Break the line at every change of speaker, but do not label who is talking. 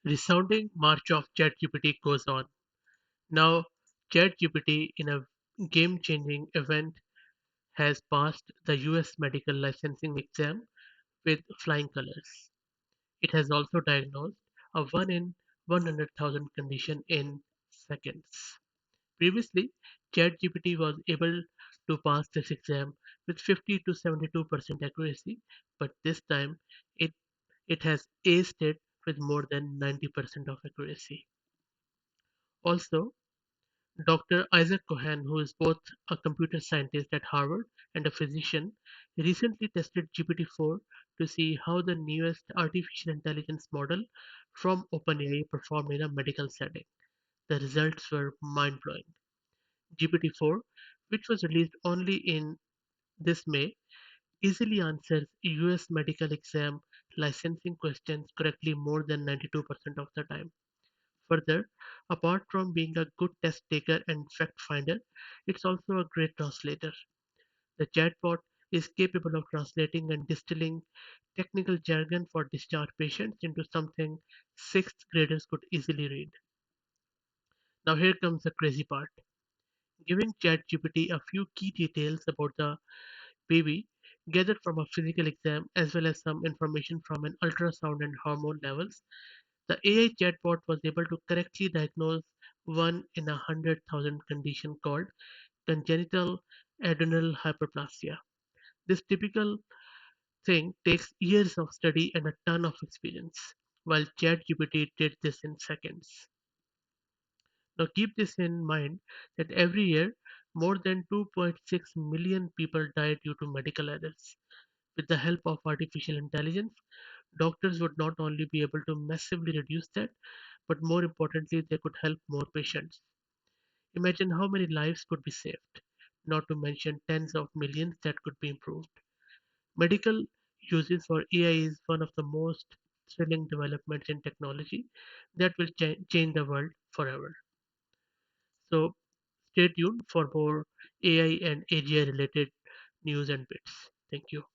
Resounding march of ChatGPT goes on. Now, ChatGPT, in a game changing event, has passed the US medical licensing exam with flying colors. It has also diagnosed a 1 in 100,000 condition in seconds. Previously, ChatGPT was able to pass this exam with 50 to 72% accuracy, but this time it, it has aced it with more than 90% of accuracy. Also, Dr. Isaac Cohen, who is both a computer scientist at Harvard and a physician, recently tested GPT-4 to see how the newest artificial intelligence model from OpenAI performed in a medical setting. The results were mind-blowing. GPT-4, which was released only in this May, easily answers US medical exam licensing questions correctly more than 92% of the time. Further, apart from being a good test taker and fact finder, it's also a great translator. The chatbot is capable of translating and distilling technical jargon for discharged patients into something sixth graders could easily read. Now, here comes the crazy part. Giving ChatGPT a few key details about the baby gathered from a physical exam as well as some information from an ultrasound and hormone levels, the AI chatbot was able to correctly diagnose one in 100,000 condition called congenital adrenal hyperplasia. This typical thing takes years of study and a ton of experience, while ChatGPT did this in seconds. Now keep this in mind that every year more than 2.6 million people die due to medical errors. With the help of artificial intelligence, doctors would not only be able to massively reduce that, but more importantly, they could help more patients. Imagine how many lives could be saved, not to mention tens of millions that could be improved. Medical uses for AI is one of the most thrilling developments in technology that will change the world forever. So, stay tuned for more AI and AGI related news and bits. Thank you.